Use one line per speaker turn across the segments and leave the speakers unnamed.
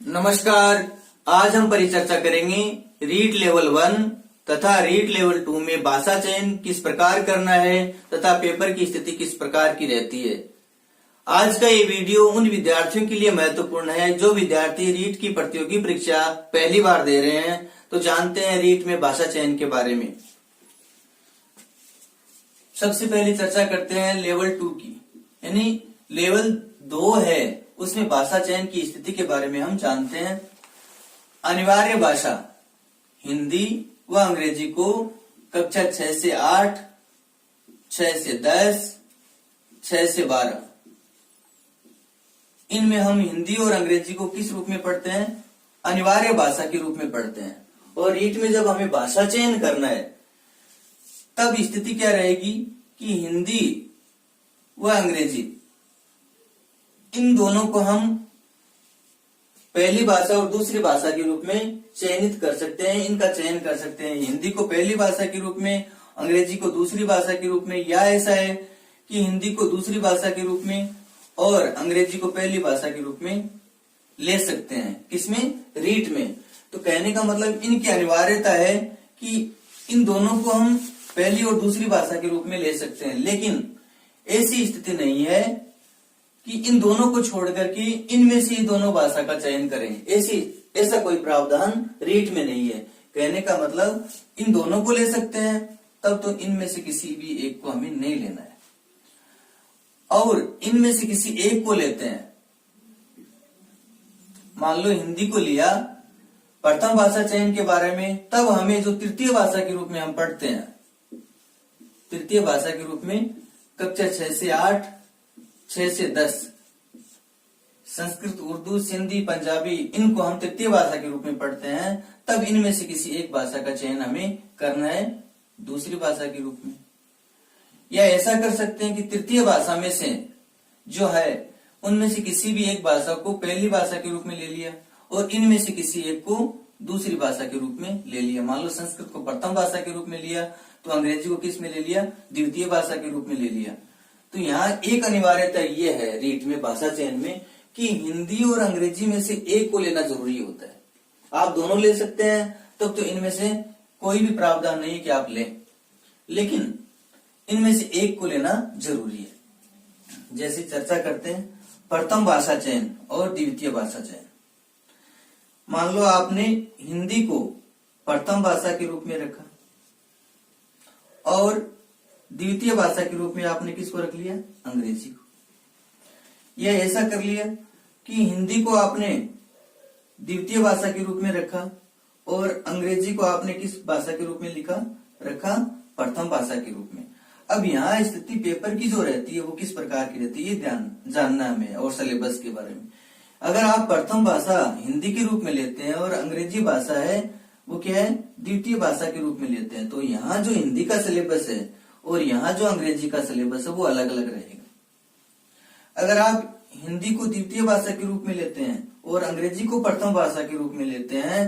नमस्कार। आज हम परिचर्चा करेंगे रीट लेवल 1 तथा रीट लेवल 2 में भाषा चयन किस प्रकार करना है तथा पेपर की स्थिति किस प्रकार की रहती है। आज का ये वीडियो उन विद्यार्थियों के लिए महत्वपूर्ण है जो विद्यार्थी रीट की प्रतियोगी परीक्षा पहली बार दे रहे हैं। तो जानते हैं रीट में भाषा चयन के बारे में। सबसे पहले चर्चा करते हैं लेवल 2 की, यानी लेवल 2 है उसमें भाषा चयन की स्थिति के बारे में हम जानते हैं। अनिवार्य भाषा हिंदी व अंग्रेजी को कक्षा 6 से 8, 6 से 10, 6 से 12 इनमें हम हिंदी और अंग्रेजी को किस रूप में पढ़ते हैं? अनिवार्य भाषा के रूप में पढ़ते हैं। और रीट में जब हमें भाषा चयन करना है तब स्थिति क्या रहेगी कि हिंदी व अंग्रेजी इन दोनों को हम पहली भाषा और दूसरी भाषा के रूप में चयनित कर सकते हैं, इनका चयन कर सकते हैं। हिंदी को पहली भाषा के रूप में, अंग्रेजी को दूसरी भाषा के रूप में, या ऐसा है कि हिंदी को दूसरी भाषा के रूप में और अंग्रेजी को पहली भाषा के रूप में ले सकते हैं। किसमें? रीट में। तो कहने का मतलब इनकी अनिवार्यता है कि इन दोनों को हम पहली और दूसरी भाषा के रूप में ले सकते हैं, लेकिन ऐसी स्थिति नहीं है कि इन दोनों को छोड़कर के इनमें से ही दोनों भाषा का चयन करें। ऐसा कोई प्रावधान रीट में नहीं है। कहने का मतलब इन दोनों को ले सकते हैं, तब तो इनमें से किसी भी एक को हमें नहीं लेना है। और इनमें से किसी एक को लेते हैं, मान लो हिंदी को लिया प्रथम भाषा चयन के बारे में, तब हमें जो तृतीय भाषा के रूप में हम पढ़ते हैं, तृतीय भाषा के रूप में कक्षा 6 से 8, 6 से 10 संस्कृत, उर्दू, सिंधी, पंजाबी इनको हम तृतीय भाषा के रूप में पढ़ते हैं। तब इनमें से किसी एक भाषा का चयन हमें करना है दूसरी भाषा के रूप में। या ऐसा कर सकते हैं कि तृतीय भाषा में से जो है उनमें से किसी भी एक भाषा को पहली भाषा के रूप में ले लिया और इनमें से किसी एक को दूसरी भाषा के रूप में ले लिया। मान लो संस्कृत को प्रथम भाषा के रूप में लिया तो अंग्रेजी को किस में ले लिया? द्वितीय भाषा के रूप में ले लिया। तो यहाँ एक अनिवार्यता ये है रीट में भाषा चयन में कि हिंदी और अंग्रेजी में से एक को लेना जरूरी होता है। आप दोनों ले सकते हैं तब तो इनमें से कोई भी प्रावधान नहीं है कि आप लें, लेकिन इनमें से एक को लेना जरूरी है। जैसे चर्चा करते हैं प्रथम भाषा चयन और द्वितीय भाषा चयन। मान लो आपने हिंदी को प्रथम भाषा के रूप में रखा और द्वितीय भाषा के रूप में आपने किसको रख लिया? अंग्रेजी को। यह ऐसा कर लिया कि हिंदी को आपने द्वितीय भाषा के रूप में रखा और अंग्रेजी को आपने किस भाषा के रूप में रखा? प्रथम भाषा के रूप में। अब यहाँ स्थिति पेपर की जो रहती है वो किस प्रकार की रहती है ये ध्यान जानना हमें, और सिलेबस के बारे में। अगर आप प्रथम भाषा हिंदी के रूप में लेते हैं और अंग्रेजी भाषा है वो क्या है? द्वितीय भाषा के रूप में लेते हैं, तो यहाँ जो हिंदी का सिलेबस है और यहाँ जो अंग्रेजी का सिलेबस है वो अलग अलग रहेगा। अगर आप हिंदी को द्वितीय भाषा के रूप में लेते हैं और अंग्रेजी को प्रथम भाषा के रूप में लेते हैं,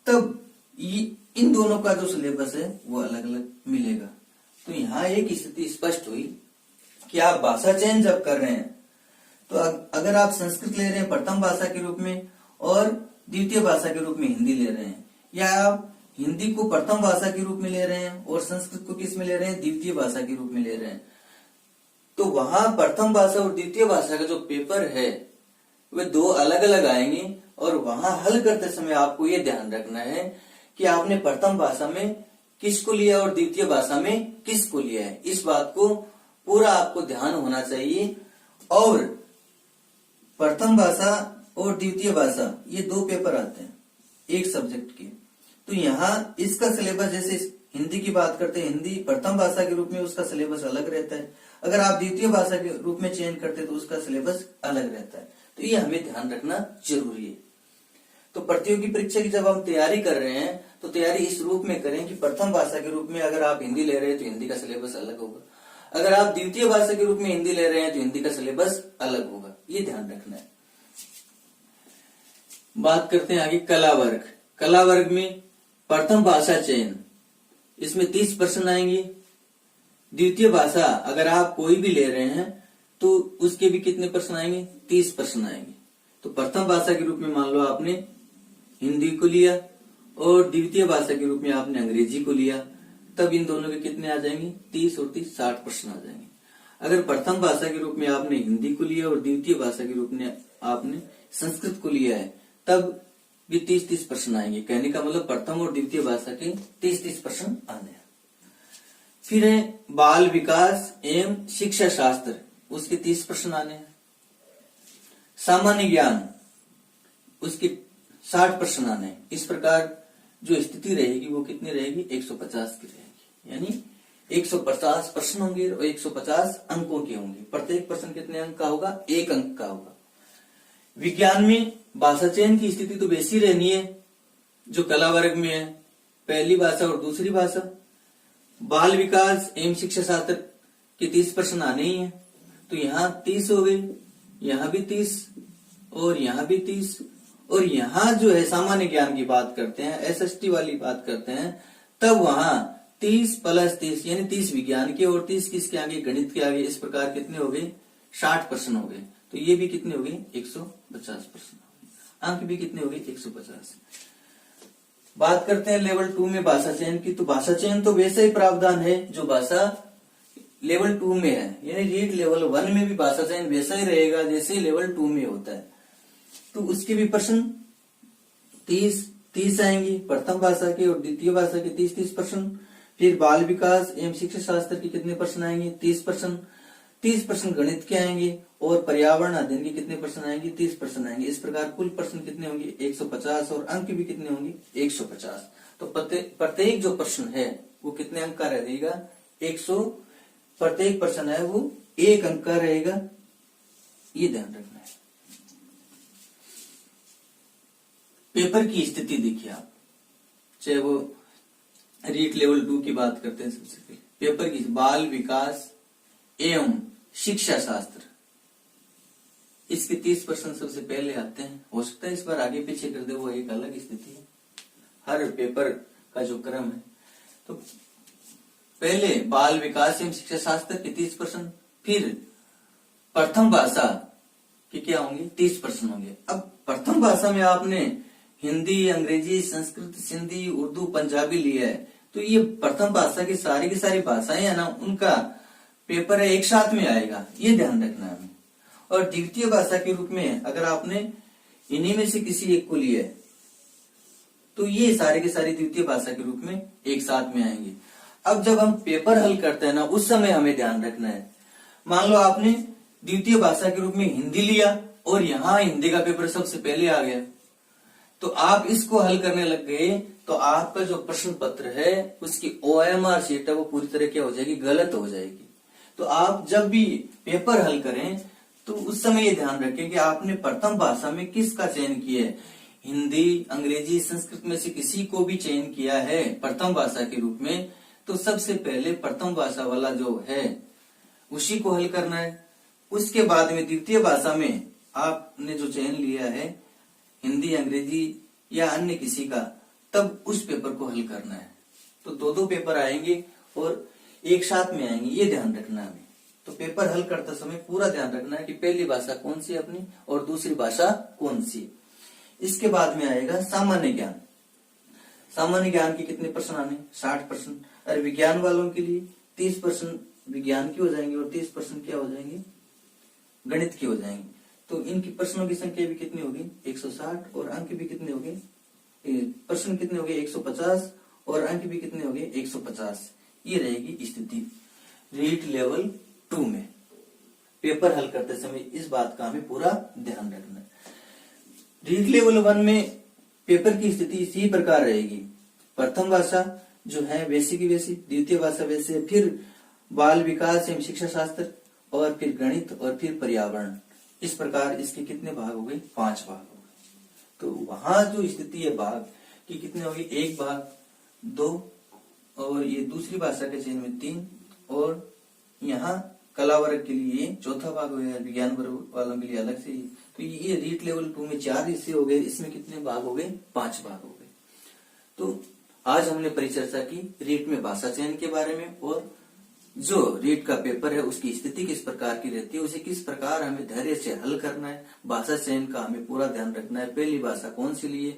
तब इन दोनों का जो सिलेबस है वो अलग अलग मिलेगा। तो यहाँ एक स्थिति स्पष्ट हुई कि आप भाषा चयन जब कर रहे हैं तो अगर आप संस्कृत ले रहे हैं प्रथम भाषा के रूप में और द्वितीय भाषा के रूप में हिंदी ले रहे हैं, या आप हिंदी को प्रथम भाषा के रूप में ले रहे हैं और संस्कृत को किस में ले रहे हैं? द्वितीय भाषा के रूप में ले रहे हैं, तो वहां प्रथम भाषा और द्वितीय भाषा का जो पेपर है वे दो अलग अलग आएंगे। और वहां हल करते समय आपको ये ध्यान रखना है कि आपने प्रथम भाषा में किसको लिया और द्वितीय भाषा में किसको लिया है। इस बात को पूरा आपको ध्यान होना चाहिए। और प्रथम भाषा और द्वितीय भाषा ये दो पेपर आते हैं एक सब्जेक्ट के। तो यहाँ इसका सिलेबस, जैसे हिंदी की बात करते हैं, हिंदी प्रथम भाषा के रूप में उसका सिलेबस अलग रहता है। अगर आप द्वितीय भाषा के रूप में चयन करते हैं तो उसका सिलेबस अलग रहता है। तो ये हमें ध्यान रखना जरूरी है। तो प्रतियोगी परीक्षा की जब हम तैयारी कर रहे हैं तो तैयारी इस रूप में करें कि प्रथम भाषा के रूप में अगर आप हिंदी ले रहे हैं तो हिंदी का सिलेबस अलग होगा, अगर आप द्वितीय भाषा के रूप में हिंदी ले रहे हैं तो हिंदी का सिलेबस अलग होगा। ये ध्यान रखना है। बात करते हैं आगे कला वर्ग। कला वर्ग में प्रथम भाषा चयन, इसमें 30 प्रश्न आएंगे। द्वितीय भाषा अगर आप कोई भी ले रहे हैं तो उसके भी कितने प्रश्न आएंगे? 30 प्रश्न आएंगे। तो प्रथम भाषा के रूप में मान लो आपने हिंदी को लिया और द्वितीय भाषा के रूप में आपने अंग्रेजी को लिया, तब इन दोनों के कितने आ जाएंगे? 30 और 30 60 प्रश्न आ जाएंगे। अगर प्रथम भाषा के रूप में आपने हिंदी को लिया और द्वितीय भाषा के रूप में आपने संस्कृत को लिया है, तब भी 30-30 प्रश्न आएंगे। कहने का मतलब प्रथम और द्वितीय भाषा के 30-30 प्रश्न आने हैं। फिर है बाल विकास एवं शिक्षा शास्त्र, उसके 30 प्रश्न आने हैं। सामान्य ज्ञान, उसके 60 प्रश्न आने हैं। इस प्रकार जो स्थिति रहेगी वो कितनी रहेगी? 150 की रहेगी। यानी 150 प्रश्न होंगे और 150 अंकों के होंगे। प्रत्येक प्रश्न कितने अंक का होगा? 1 अंक का होगा। विज्ञान में भाषा चयन की स्थिति तो वैसी रहनी है जो कला वर्ग में है, पहली भाषा और दूसरी भाषा। बाल विकास एवं शिक्षा शास्त्र के 30 प्रश्न आने ही हैं, तो यहाँ 30 हो गए, यहाँ भी 30 और यहाँ भी 30, और यहाँ जो है सामान्य ज्ञान की बात करते हैं, एसएसटी वाली बात करते हैं, तब वहां 30 + 30 यानी 30 विज्ञान के और 30 किसके आगे? गणित के आगे। इस प्रकार कितने हो गए? 60 प्रश्न हो गए। तो ये भी कितने हो गए? 150 प्रश्न हो गए। अंक भी कितने हो गए? 150। बात करते हैं लेवल 2 में भाषा चयन की। तो भाषा चयन तो वैसा ही प्रावधान है जो भाषा लेवल 2 में है, यानी रीट लेवल 1 में भी भाषा चयन वैसा ही रहेगा जैसे लेवल 2 में होता है। तो उसके भी प्रश्न 30 आएंगे, प्रथम भाषा के और द्वितीय भाषा के 30-30 प्रश्न। फिर बाल विकास एवं शिक्षा शास्त्र के कितने प्रश्न आएंगे? 30 प्रश्न। 30 प्रश्न गणित के आएंगे और पर्यावरण अध्ययन के कितने प्रश्न आएंगे? 30 प्रश्न आएंगे। इस प्रकार कुल प्रश्न कितने होंगे? 150 और अंक भी कितने होंगे? 150। तो प्रत्येक जो प्रश्न है वो कितने अंक का रहेगा? 100। प्रत्येक प्रश्न है वो 1 अंक का रहेगा, ये ध्यान रखना है। पेपर की स्थिति देखिए आप, चाहे वो रीट लेवल 2 की बात करते हैं, सबसे पहले पेपर की बाल विकास एवं शिक्षा शास्त्र, इसके 30 प्रश्न सबसे पहले आते हैं। हो सकता है इस बार आगे पीछे कर दे, वो एक अलग स्थिति है, हर पेपर का जो क्रम है। तो पहले बाल विकास एवं शिक्षा शास्त्र के 30 प्रश्न, फिर प्रथम भाषा के क्या होंगे? 30 प्रश्न होंगे। अब प्रथम भाषा में आपने हिंदी, अंग्रेजी, संस्कृत, सिंधी, उर्दू, पंजाबी लिया है, तो ये प्रथम भाषा की सारी भाषाएं है ना, उनका पेपर है एक साथ में आएगा, ये ध्यान रखना है हमें। और द्वितीय भाषा के रूप में अगर आपने इन्हीं में से किसी एक को लिया है, तो ये सारे के सारे द्वितीय भाषा के रूप में एक साथ में आएंगे। अब जब हम पेपर हल करते हैं ना, उस समय हमें ध्यान रखना है, मान लो आपने द्वितीय भाषा के रूप में हिंदी लिया और यहाँ हिंदी का पेपर सबसे पहले आ गया, तो आप इसको हल करने लग गए तो आपका जो प्रश्न पत्र है उसकी OMR शीट है वो पूरी तरह क्या हो जाएगी? गलत हो जाएगी। तो आप जब भी पेपर हल करें तो उस समय ये ध्यान रखें कि आपने प्रथम भाषा में किसका चयन किया है। हिंदी, अंग्रेजी, संस्कृत में से किसी को भी चयन किया है प्रथम भाषा के रूप में, तो सबसे पहले प्रथम भाषा वाला जो है उसी को हल करना है। उसके बाद में द्वितीय भाषा में आपने जो चयन लिया है हिंदी, अंग्रेजी या अन्य किसी का, तब उस पेपर को हल करना है। तो 2-2 पेपर आएंगे और एक साथ में आएंगे, ये ध्यान रखना है। तो पेपर हल करते समय पूरा ध्यान रखना है कि पहली भाषा कौन सी अपनी और दूसरी भाषा कौन सी। इसके बाद में आएगा सामान्य ज्ञान। सामान्य ज्ञान के कितने प्रश्न आने? 60 प्रश्न। और विज्ञान वालों के लिए 30 प्रश्न विज्ञान के हो जाएंगे और 30 प्रश्न क्या हो जाएंगे? गणित के हो जाएंगे। तो इनकी प्रश्नों की संख्या भी कितनी होगी? 160 और अंक भी कितने होंगे? प्रश्न कितने होंगे? 150 और अंक भी कितने होंगे? 150। ये रहेगी स्थिति रीट लेवल 2 में। पेपर हल करते समय इस बात का हमें पूरा ध्यान रखना है। रीट लेवल 1 में पेपर की स्थिति इसी प्रकार रहेगी। प्रथम भाषा जो है वैसी की वैसी, द्वितीय भाषा वैसे, फिर बाल विकास एवं शिक्षा शास्त्र और फिर गणित और फिर पर्यावरण। इस प्रकार इसके कितने भाग हो गए? 5 भाग हो गए। तो वहां जो स्थिति है भाग की कितने हो गए? 1 भाग, 2 और ये दूसरी भाषा के चयन में 3 और यहाँ कला वर्ग के लिए चौथा भाग हो गया, विज्ञान वर्ग वालों के लिए अलग से। तो ये रीट लेवल 2 में 4 हिस्से हो गए, इसमें कितने भाग हो गए? 5 भाग हो गए। तो आज हमने परिचर्चा की रीट में भाषा चयन के बारे में और जो रीट का पेपर है उसकी स्थिति किस प्रकार की रहती है, उसे किस प्रकार हमें धैर्य से हल करना है, भाषा चयन का हमें पूरा ध्यान रखना है, पहली भाषा कौन सी लिए,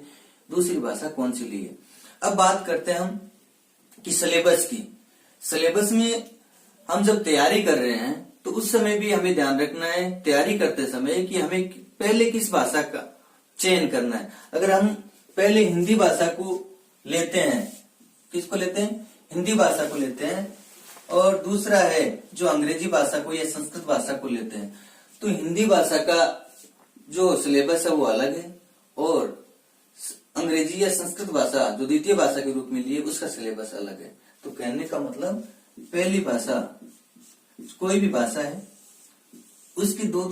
दूसरी भाषा कौन सी लिए। अब बात करते हैं हम कि सिलेबस की। सिलेबस में हम जब तैयारी कर रहे हैं तो उस समय भी हमें ध्यान रखना है तैयारी करते समय कि हमें पहले किस भाषा का चयन करना है। अगर हम पहले हिंदी भाषा को लेते हैं, किसको लेते हैं, हिंदी भाषा को लेते हैं, और दूसरा है जो अंग्रेजी भाषा को या संस्कृत भाषा को लेते हैं, तो हिंदी भाषा का जो सिलेबस है वो अलग है, और अंग्रेजी या संस्कृत भाषा जो द्वितीय भाषा के रूप में लिए उसका सिलेबस अलग है। तो कहने का मतलब पहली भाषा कोई भी भाषा है उसकी दो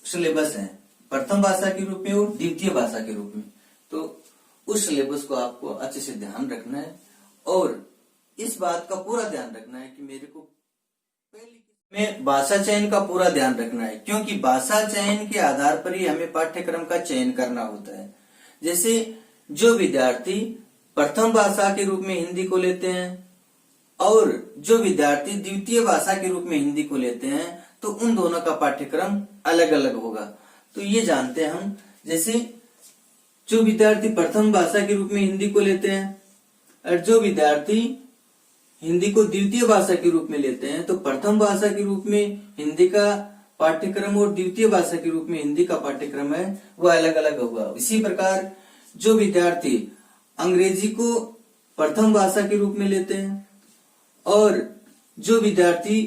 सिलेबस है, प्रथम भाषा के रूप में और द्वितीय भाषा के रूप में। तो उस सिलेबस को आपको अच्छे से ध्यान रखना है और इस बात का पूरा ध्यान रखना है कि मेरे को पहली में भाषा चयन का पूरा ध्यान रखना है, क्योंकि भाषा चयन के आधार पर ही हमें पाठ्यक्रम का चयन करना होता है। जैसे जो विद्यार्थी प्रथम भाषा के रूप में हिंदी को लेते हैं और जो विद्यार्थी द्वितीय भाषा के रूप में हिंदी को लेते हैं, तो उन दोनों का पाठ्यक्रम अलग अलग होगा। तो ये जानते हैं हम, जैसे जो विद्यार्थी प्रथम भाषा के रूप में हिंदी को लेते हैं और जो विद्यार्थी हिंदी को द्वितीय भाषा के रूप में लेते हैं, तो प्रथम भाषा के रूप में हिंदी का पाठ्यक्रम और द्वितीय भाषा के रूप में हिंदी का पाठ्यक्रम है वो अलग अलग होगा। इसी प्रकार जो विद्यार्थी अंग्रेजी को प्रथम भाषा के रूप में लेते हैं और जो विद्यार्थी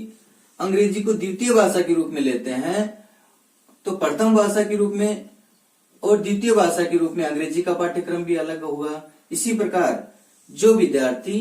अंग्रेजी को द्वितीय भाषा के रूप में लेते हैं, तो प्रथम भाषा के रूप में और द्वितीय भाषा के रूप में अंग्रेजी का पाठ्यक्रम भी अलग होगा। इसी प्रकार जो विद्यार्थी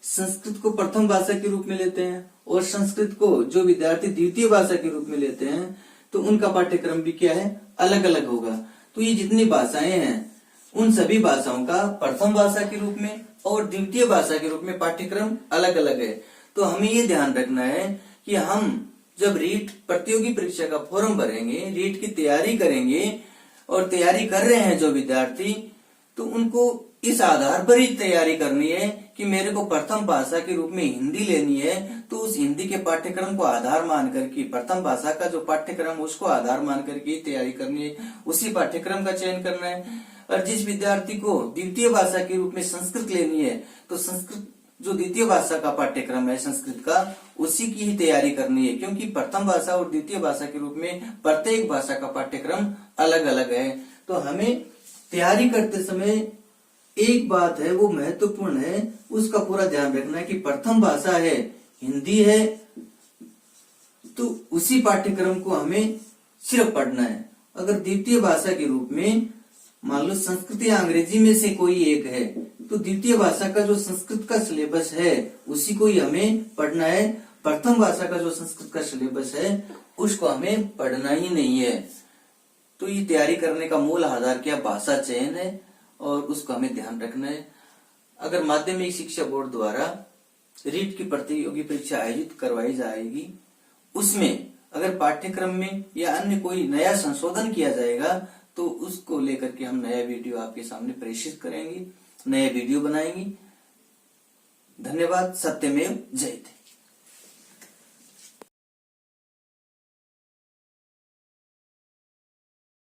संस्कृत को प्रथम भाषा के रूप में लेते हैं और संस्कृत को जो विद्यार्थी द्वितीय भाषा के रूप में लेते हैं, तो उनका पाठ्यक्रम भी क्या है, अलग अलग होगा। तो ये जितनी भाषाएं हैं उन सभी भाषाओं का प्रथम भाषा के रूप में और द्वितीय भाषा के रूप में पाठ्यक्रम अलग अलग है। तो हमें ये ध्यान रखना है कि हम जब रीट प्रतियोगी परीक्षा का फॉर्म भरेंगे, रीट की तैयारी करेंगे और तैयारी कर रहे हैं जो विद्यार्थी, तो उनको इस आधार पर ही तैयारी करनी है कि मेरे को प्रथम भाषा के रूप में हिंदी लेनी है, तो उस हिंदी के पाठ्यक्रम को आधार मान करके प्रथम भाषा का जो पाठ्यक्रम उसको आधार मान करके तैयारी करनी है, उसी पाठ्यक्रम का चयन करना है। और जिस विद्यार्थी को द्वितीय भाषा के रूप में संस्कृत लेनी है, तो संस्कृत जो द्वितीय भाषा का पाठ्यक्रम है संस्कृत का, उसी की ही तैयारी करनी है, क्योंकि प्रथम भाषा और द्वितीय भाषा के रूप में प्रत्येक भाषा का पाठ्यक्रम अलग अलग है। तो हमें तैयारी करते समय एक बात है वो महत्वपूर्ण है, उसका पूरा ध्यान रखना है कि प्रथम भाषा है हिंदी है, तो उसी पाठ्यक्रम को हमें सिर्फ पढ़ना है। अगर द्वितीय भाषा के रूप में मान लो संस्कृत या अंग्रेजी में से कोई एक है, तो द्वितीय भाषा का जो संस्कृत का सिलेबस है उसी को ही हमें पढ़ना है। प्रथम भाषा का जो संस्कृत का सिलेबस है उसको हमें पढ़ना ही नहीं है। तो ये तैयारी करने का मूल आधार क्या, भाषा चयन है और उसको हमें ध्यान रखना है। अगर माध्यमिक शिक्षा बोर्ड द्वारा रीट की प्रतियोगी परीक्षा आयोजित करवाई जाएगी, उसमें अगर पाठ्यक्रम में या अन्य कोई नया संशोधन किया जाएगा, तो उसको लेकर के हम नया वीडियो आपके सामने प्रेषित करेंगे, नया वीडियो बनाएंगे। धन्यवाद। सत्यमेव जयते।